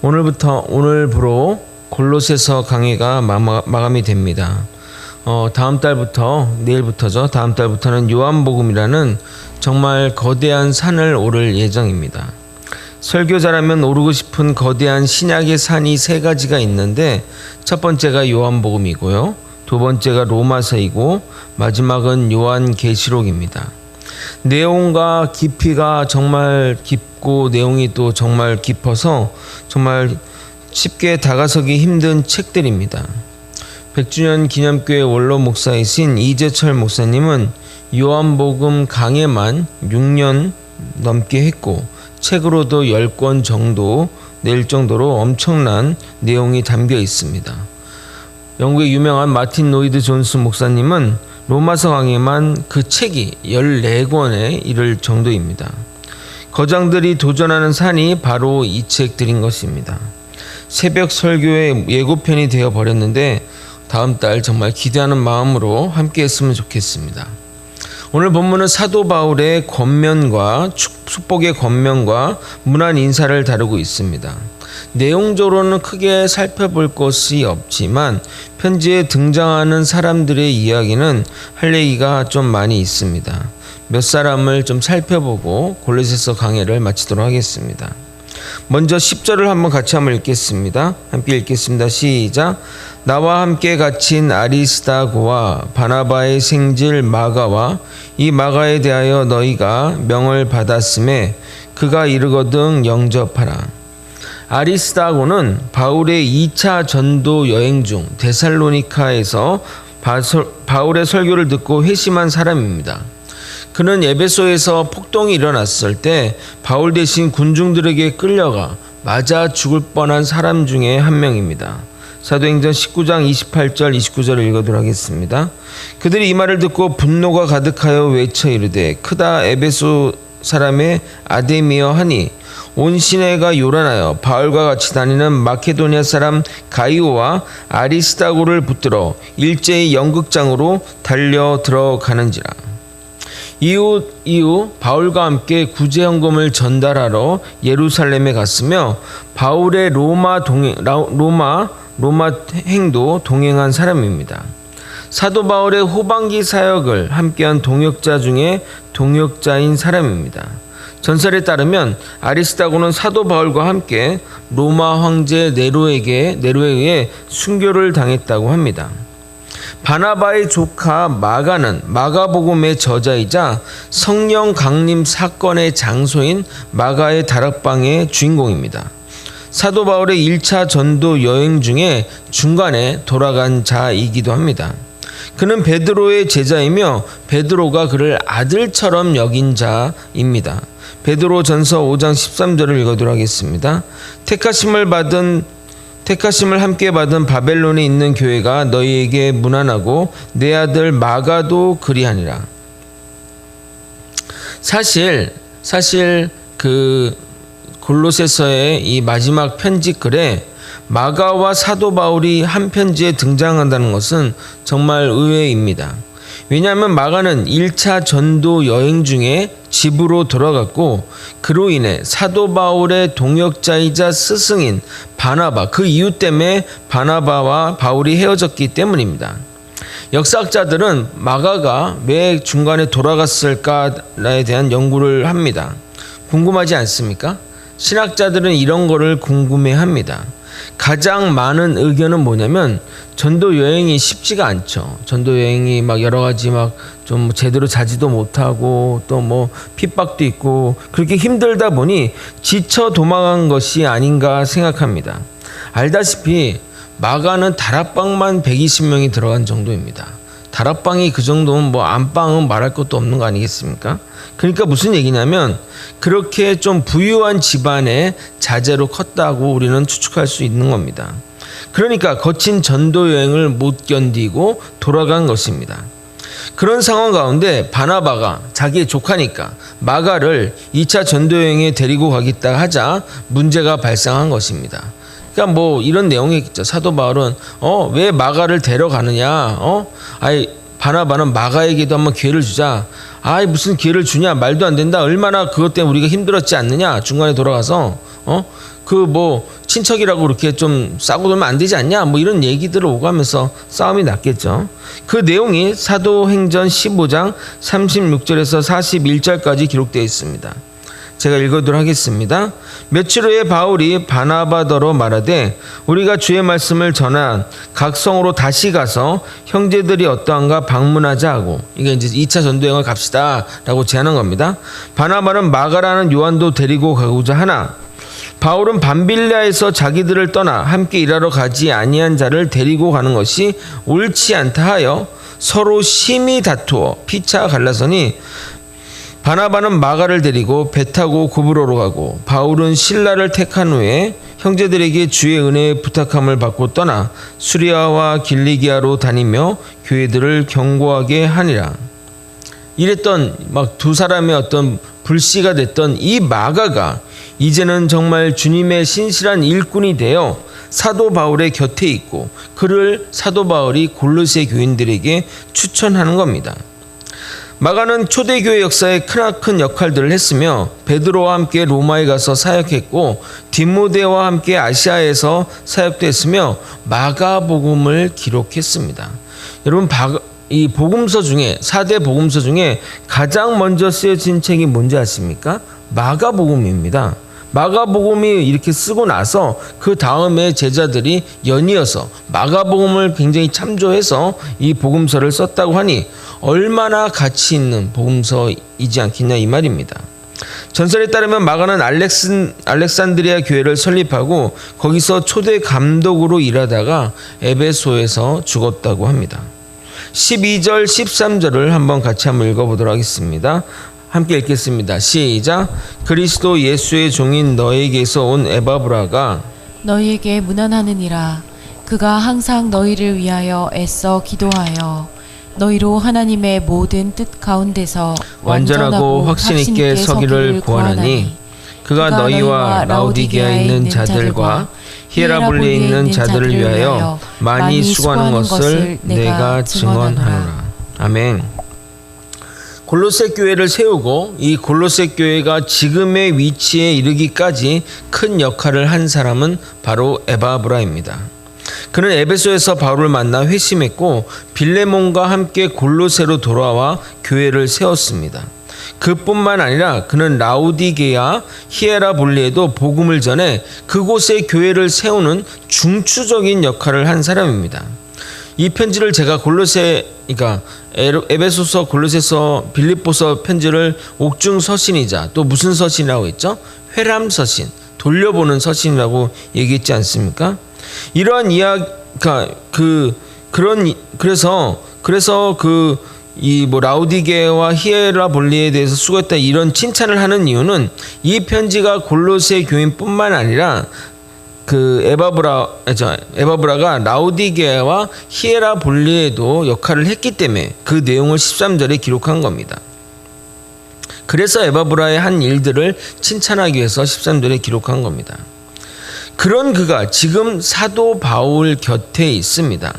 오늘부로 골로새서 강의가 마감이 됩니다. 다음 달부터는 요한복음이라는 정말 거대한 산을 오를 예정입니다. 설교자라면 오르고 싶은 거대한 신약의 산이 세 가지가 있는데, 첫 번째가 요한복음이고요, 두 번째가 로마서이고, 마지막은 요한계시록입니다. 내용과 깊이가 정말 깊고 내용이 또 정말 깊어서 정말 쉽게 다가서기 힘든 책들입니다. 100주년 기념교회 원로 목사이신 이재철 목사님은 요한복음 강해만 6년 넘게 했고, 책으로도 10권 정도 낼 정도로 엄청난 내용이 담겨 있습니다. 영국의 유명한 마틴 로이드 존스 목사님은 로마서 강해만 그 책이 14권에 이를 정도입니다. 거장들이 도전하는 산이 바로 이 책들인 것입니다. 새벽 설교의 예고편이 되어 버렸는데, 다음 달 정말 기대하는 마음으로 함께 했으면 좋겠습니다. 오늘 본문은 사도 바울의 권면과 축복의 권면과 문안 인사를 다루고 있습니다. 내용적으로는 크게 살펴볼 것이 없지만 편지에 등장하는 사람들의 이야기는 할 얘기가 좀 많이 있습니다. 몇 사람을 좀 살펴보고 골로새서 강해를 마치도록 하겠습니다. 먼저 10절을 한번 같이 읽겠습니다. 함께 읽겠습니다. 시작. 나와 함께 갇힌 아리스다고와 바나바의 생질 마가와 이 마가에 대하여 너희가 명을 받았음에 그가 이르거든 영접하라. 아리스다고는 바울의 2차 전도 여행 중 데살로니카에서 바울의 설교를 듣고 회심한 사람입니다. 그는 에베소에서 폭동이 일어났을 때 바울 대신 군중들에게 끌려가 맞아 죽을 뻔한 사람 중에 한 명입니다. 사도행전 19장 28절 29절을 읽어드리도록 하겠습니다. 그들이 이 말을 듣고 분노가 가득하여 외쳐 이르되 크다 에베소 사람의 아데미여 하니 온 시내가 요란하여 바울과 같이 다니는 마케도니아 사람 가이오와 아리스다고를 붙들어 일제히 연극장으로 달려 들어가는지라. 이후 바울과 함께 구제헌금을 전달하러 예루살렘에 갔으며 바울의 로마 행도 동행한 사람입니다. 사도 바울의 후반기 사역을 함께한 동역자 중에 동역자인 사람입니다. 전설에 따르면 아리스다고는 사도 바울과 함께 로마 황제 네로에게 순교를 당했다고 합니다. 바나바의 조카 마가는 마가복음의 저자이자 성령 강림 사건의 장소인 마가의 다락방의 주인공입니다. 사도 바울의 1차 전도 여행 중에 중간에 돌아간 자이기도 합니다. 그는 베드로의 제자이며 베드로가 그를 아들처럼 여긴 자입니다. 베드로 전서 5장 13절을 읽어드리도록 하겠습니다. 택하심을 함께 받은 바벨론에 있는 교회가 너희에게 문안하고 내 아들 마가도 그리하니라. 사실 그 골로새서의 이 마지막 편지 글에 마가와 사도 바울이 한 편지에 등장한다는 것은 정말 의외입니다. 왜냐하면 마가는 1차 전도 여행 중에 집으로 돌아갔고, 그로 인해 사도 바울의 동역자이자 스승인 바나바, 그 이유 때문에 바나바와 바울이 헤어졌기 때문입니다. 역사학자들은 마가가 왜 중간에 돌아갔을까에 대한 연구를 합니다. 궁금하지 않습니까? 신학자들은 이런 거를 궁금해합니다. 가장 많은 의견은 뭐냐면 전도 여행이 쉽지가 않죠. 전도 여행이 막 여러 가지 좀 제대로 자지도 못하고 또 뭐 핍박도 있고 그렇게 힘들다 보니 지쳐 도망한 것이 아닌가 생각합니다. 알다시피 마가는 다락방만 120명이 들어간 정도입니다. 다락방이 그 정도면 뭐 안방은 말할 것도 없는 거 아니겠습니까? 그러니까 무슨 얘기냐면 그렇게 좀 부유한 집안의 자제로 컸다고 우리는 추측할 수 있는 겁니다. 그러니까 거친 전도 여행을 못 견디고 돌아간 것입니다. 그런 상황 가운데 바나바가 자기의 조카니까 마가를 2차 전도 여행에 데리고 가겠다 하자 문제가 발생한 것입니다. 그러니까 뭐 이런 내용이 있죠. 사도 바울은 왜 마가를 데려가느냐? 바나바는 마가에게도 한번 기회를 주자. 무슨 기회를 주냐? 말도 안 된다. 얼마나 그것 때문에 우리가 힘들었지 않느냐? 중간에 돌아가서 친척이라고 그렇게 좀 싸고 놀면 안 되지 않냐? 뭐 이런 얘기들을 오가면서 싸움이 났겠죠. 그 내용이 사도행전 15장 36절에서 41절까지 기록되어 있습니다. 제가 읽어도록 하겠습니다. 며칠 후에 바울이 바나바더러 말하되 우리가 주의 말씀을 전한 각 성으로 다시 가서 형제들이 어떠한가 방문하자 하고, 이게 이제 2차 전도여행을 갑시다 라고 제안한 겁니다. 바나바는 마가라는 요한도 데리고 가고자 하나 바울은 밤빌리아에서 자기들을 떠나 함께 일하러 가지 아니한 자를 데리고 가는 것이 옳지 않다 하여 서로 심히 다투어 피차 갈라서니 바나바는 마가를 데리고 배 타고 구브로로 가고 바울은 실라를 택한 후에 형제들에게 주의 은혜의 부탁함을 받고 떠나 수리아와 길리기아로 다니며 교회들을 경고하게 하니라. 이랬던 막 두 사람의 어떤 불씨가 됐던 이 마가가 이제는 정말 주님의 신실한 일꾼이 되어 사도 바울의 곁에 있고 그를 사도 바울이 골로새 교인들에게 추천하는 겁니다. 마가는 초대교회 역사에 크나큰 역할들을 했으며 베드로와 함께 로마에 가서 사역했고 디모데와 함께 아시아에서 사역도 했으며 마가복음을 기록했습니다. 여러분 이 복음서 중에 4대 복음서 중에 가장 먼저 쓰여진 책이 뭔지 아십니까? 마가복음입니다. 마가복음이 이렇게 쓰고 나서 그 다음에 제자들이 연이어서 마가복음을 굉장히 참조해서 이 복음서를 썼다고 하니 얼마나 가치 있는 복음서이지 않겠냐 이 말입니다. 전설에 따르면 마가는 알렉산드리아 교회를 설립하고 거기서 초대 감독으로 일하다가 에베소에서 죽었다고 합니다. 12절 13절을 한번 같이 한번 읽어보도록 하겠습니다. 함께 읽겠습니다. 시작. 그리스도 예수의 종인 너에게서 온 에바브라가 너희에게 문안하느니라. 그가 항상 너희를 위하여 애써 기도하여 너희로 하나님의 모든 뜻 가운데서 완전하고 확신 있게 서기를 구하나니 그가 너희와 라오디게아에 있는 자들과 히에라볼리에 있는 자들을 위하여 많이 수고하는 것을 내가 증언하노라. 아멘. 골로새 교회를 세우고 이 골로새 교회가 지금의 위치에 이르기까지 큰 역할을 한 사람은 바로 에바브라입니다. 그는 에베소에서 바울을 만나 회심했고 빌레몬과 함께 골로새로 돌아와 교회를 세웠습니다. 그뿐만 아니라 그는 라오디게아, 히에라볼리에도 복음을 전해 그곳에 교회를 세우는 중추적인 역할을 한 사람입니다. 이 편지를 제가 그러니까 에베소서, 골로새서, 빌립보서 편지를 옥중 서신이자 또 무슨 서신이라고 했죠? 회람 서신, 돌려보는 서신이라고 얘기했지 않습니까? 이러한 이야기가 그래서 이 라오디게와 히에라볼리에 대해서 수고했다 이런 칭찬을 하는 이유는 이 편지가 골로새 교인뿐만 아니라 에바브라가 라오디게와 히에라볼리에도 역할을 했기 때문에 그 내용을 13절에 기록한 겁니다. 그래서 에바브라의 한 일들을 칭찬하기 위해서 13절에 기록한 겁니다. 그런 그가 지금 사도 바울 곁에 있습니다.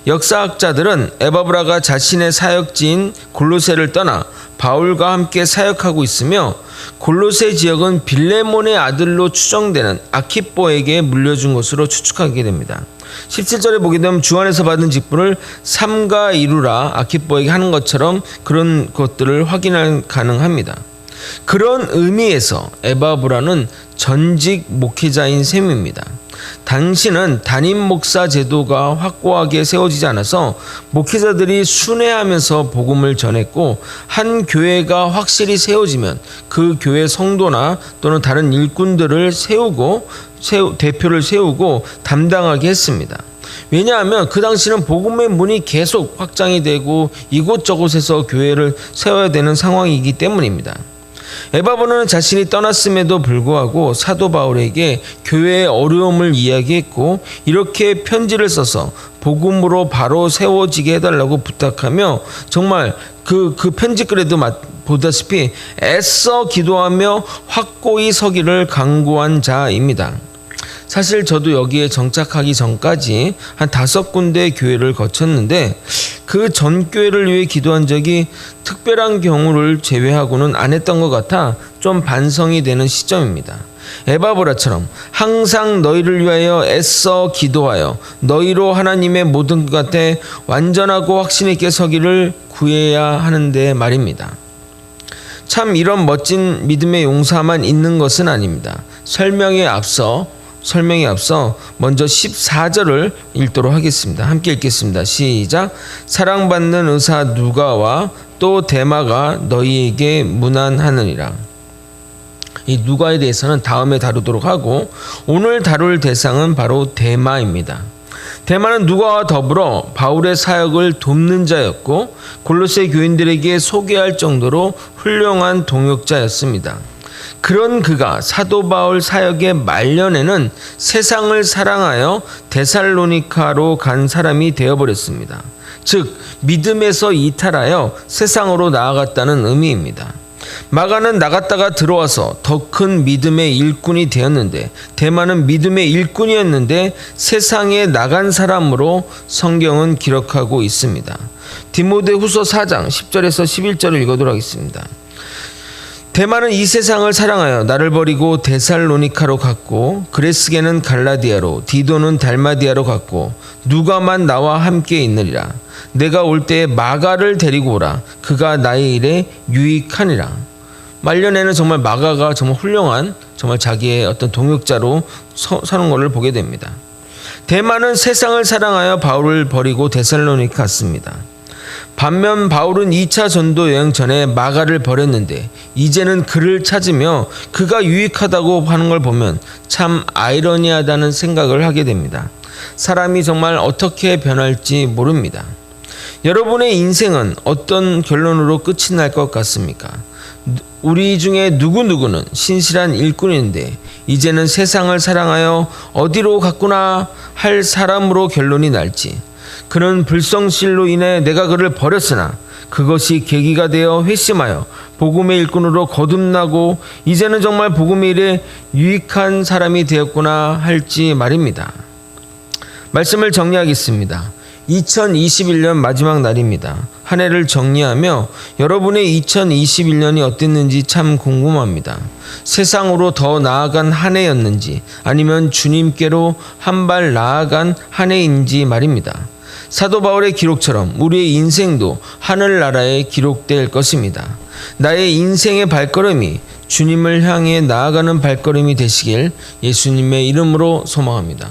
역사학자들은 에바브라가 자신의 사역지인 골로새를 떠나 바울과 함께 사역하고 있으며 골로새 지역은 빌레몬의 아들로 추정되는 아키뽀에게 물려준 것으로 추측하게 됩니다. 17절에 보게 되면 주 안에서 받은 직분을 삼가 이루라 아키뽀에게 하는 것처럼 그런 것들을 확인할 가능합니다. 그런 의미에서 에바브라는 전직 목회자인 셈입니다. 당시는 담임 목사 제도가 확고하게 세워지지 않아서 목회자들이 순회하면서 복음을 전했고 한 교회가 확실히 세워지면 그 교회 성도나 또는 다른 일꾼들을 대표를 세우고 담당하게 했습니다. 왜냐하면 그 당시는 복음의 문이 계속 확장이 되고 이곳저곳에서 교회를 세워야 되는 상황이기 때문입니다. 에바브라는 자신이 떠났음에도 불구하고 사도 바울에게 교회의 어려움을 이야기했고 이렇게 편지를 써서 복음으로 바로 세워지게 해달라고 부탁하며 정말 그 편지글에도 보다시피 애써 기도하며 확고히 서기를 강구한 자입니다. 사실 저도 여기에 정착하기 전까지 한 5군데 교회를 거쳤는데 그 전 교회를 위해 기도한 적이 특별한 경우를 제외하고는 안 했던 것 같아 좀 반성이 되는 시점입니다. 에바브라처럼 항상 너희를 위하여 애써 기도하여 너희로 하나님의 모든 것 같아 완전하고 확신 있게 서기를 구해야 하는데 말입니다. 참 이런 멋진 믿음의 용사만 있는 것은 아닙니다. 설명에 앞서 먼저 14절을 읽도록 하겠습니다. 함께 읽겠습니다. 시작. 사랑받는 의사 누가와 또 데마가 너희에게 문안하느니라. 이 누가에 대해서는 다음에 다루도록 하고 오늘 다룰 대상은 바로 데마입니다. 데마는 누가와 더불어 바울의 사역을 돕는 자였고 골로새 교인들에게 소개할 정도로 훌륭한 동역자였습니다. 그런 그가 사도 바울 사역의 말년에는 세상을 사랑하여 데살로니카로 간 사람이 되어버렸습니다. 즉 믿음에서 이탈하여 세상으로 나아갔다는 의미입니다. 마가는 나갔다가 들어와서 더 큰 믿음의 일꾼이 되었는데 데마는 믿음의 일꾼이었는데 세상에 나간 사람으로 성경은 기록하고 있습니다. 디모데후서 4장 10절에서 11절을 읽어도록 하겠습니다. 데마는 이 세상을 사랑하여 나를 버리고 데살로니카로 갔고 그레스게는 갈라디아로 디도는 달마디아로 갔고 누가만 나와 함께 있느니라. 내가 올 때에 마가를 데리고 오라. 그가 나의 일에 유익하니라. 말년에는 정말 마가가 정말 훌륭한 정말 자기의 어떤 동역자로 서는 것을 보게 됩니다. 데마는 세상을 사랑하여 바울을 버리고 데살로니카 갔습니다. 반면 바울은 2차 전도 여행 전에 마가를 버렸는데 이제는 그를 찾으며 그가 유익하다고 하는 걸 보면 참 아이러니하다는 생각을 하게 됩니다. 사람이 정말 어떻게 변할지 모릅니다. 여러분의 인생은 어떤 결론으로 끝이 날 것 같습니까? 우리 중에 누구누구는 신실한 일꾼인데 이제는 세상을 사랑하여 어디로 갔구나 할 사람으로 결론이 날지, 그는 불성실로 인해 내가 그를 버렸으나 그것이 계기가 되어 회심하여 복음의 일꾼으로 거듭나고 이제는 정말 복음의 일에 유익한 사람이 되었구나 할지 말입니다. 말씀을 정리하겠습니다. 2021년 마지막 날입니다. 한 해를 정리하며 여러분의 2021년이 어땠는지 참 궁금합니다. 세상으로 더 나아간 한 해였는지 아니면 주님께로 한 발 나아간 한 해인지 말입니다. 사도 바울의 기록처럼 우리의 인생도 하늘나라에 기록될 것입니다. 나의 인생의 발걸음이 주님을 향해 나아가는 발걸음이 되시길 예수님의 이름으로 소망합니다.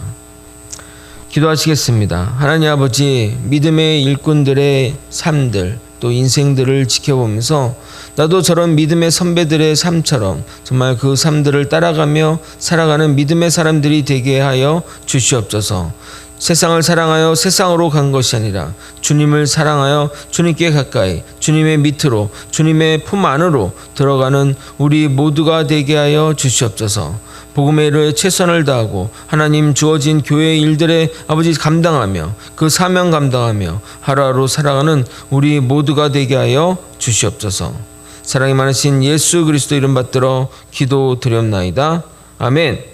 기도하시겠습니다. 하나님 아버지, 믿음의 일꾼들의 삶들 또 인생들을 지켜보면서 나도 저런 믿음의 선배들의 삶처럼 정말 그 삶들을 따라가며 살아가는 믿음의 사람들이 되게 하여 주시옵소서. 세상을 사랑하여 세상으로 간 것이 아니라 주님을 사랑하여 주님께 가까이 주님의 밑으로 주님의 품 안으로 들어가는 우리 모두가 되게 하여 주시옵소서. 복음의 일에 최선을 다하고 하나님 주어진 교회의 일들에 아버지 감당하며 그 사명 감당하며 하루하루 살아가는 우리 모두가 되게 하여 주시옵소서. 사랑이 많으신 예수 그리스도 이름 받들어 기도드렸나이다. 아멘.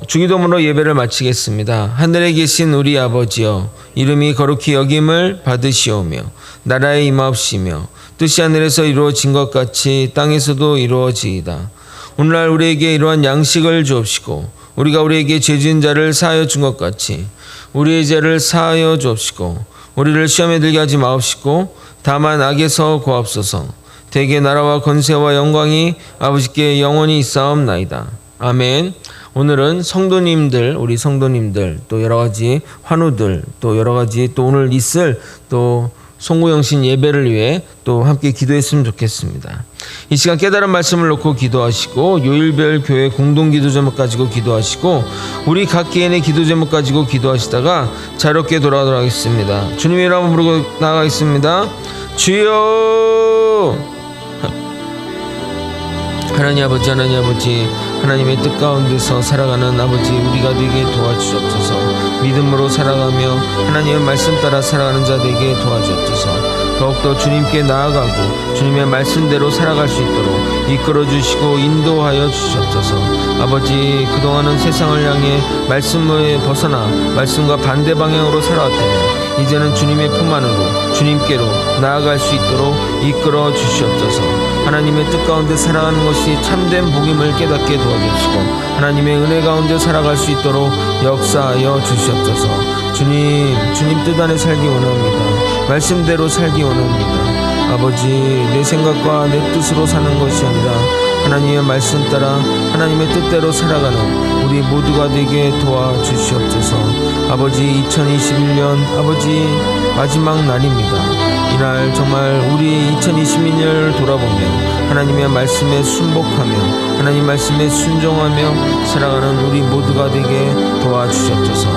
주기도문으로 예배를 마치겠습니다. 하늘에 계신 우리 아버지여, 이름이 거룩히 여김을 받으시오며 나라에 임하옵시며 뜻이 하늘에서 이루어진 것 같이 땅에서도 이루어지이다. 오늘날 우리에게 이러한 양식을 주옵시고 우리가 우리에게 죄 지은 자를 사하여 준 것 같이 우리의 죄를 사하여 주옵시고 우리를 시험에 들게 하지 마옵시고 다만 악에서 구하옵소서. 대개 나라와 권세와 영광이 아버지께 영원히 있사옵나이다. 아멘. 오늘은 성도님들, 우리 성도님들 또 여러 가지 환우들 또 여러 가지 또 오늘 있을 또 송구영신 예배를 위해 또 함께 기도했으면 좋겠습니다. 이 시간 깨달은 말씀을 놓고 기도하시고 요일별 교회 공동 기도 제목 가지고 기도하시고 우리 각 개인의 기도 제목 가지고 기도하시다가 자유롭게 돌아가도록 하겠습니다. 주님의 이름 한번 부르고 나가겠습니다. 주여! 하나님 아버지, 하나님 아버지, 하나님의 뜻 가운데서 살아가는 아버지 우리가 되게 도와주옵소서. 믿음으로 살아가며 하나님의 말씀 따라 살아가는 자 되게 도와주옵소서. 더욱더 주님께 나아가고 주님의 말씀대로 살아갈 수 있도록 이끌어 주시고 인도하여 주시옵소서. 아버지, 그동안은 세상을 향해 말씀을 벗어나 말씀과 반대 방향으로 살아왔다면 이제는 주님의 품 안으로 주님께로 나아갈 수 있도록 이끌어 주시옵소서. 하나님의 뜻 가운데 살아가는 것이 참된 복임을 깨닫게 도와주시고 하나님의 은혜 가운데 살아갈 수 있도록 역사하여 주시옵소서. 주님 뜻 안에 살기 원합니다. 말씀대로 살기 원합니다. 아버지, 내 생각과 내 뜻으로 사는 것이 아니라 하나님의 말씀 따라 하나님의 뜻대로 살아가는 우리 모두가 되게 도와주시옵소서. 아버지, 2021년 아버지 마지막 날입니다. 이날 정말 우리 2022년을 돌아보며 하나님의 말씀에 순복하며 하나님 말씀에 순종하며 살아가는 우리 모두가 되게 도와주시옵소서.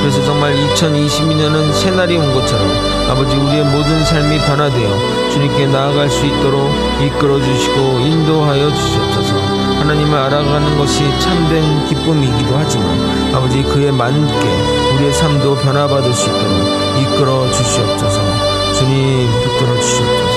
그래서 정말 2022년은 새날이 온 것처럼 아버지, 우리의 모든 삶이 변화되어 주님께 나아갈 수 있도록 이끌어 주시고 인도하여 주시옵소서. 하나님을 알아가는 것이 참된 기쁨이기도 하지만 아버지, 그에 맞게 우리의 삶도 변화받을 수 있도록 이끌어 주시옵소서. 주님, 붙들어 주시옵소서.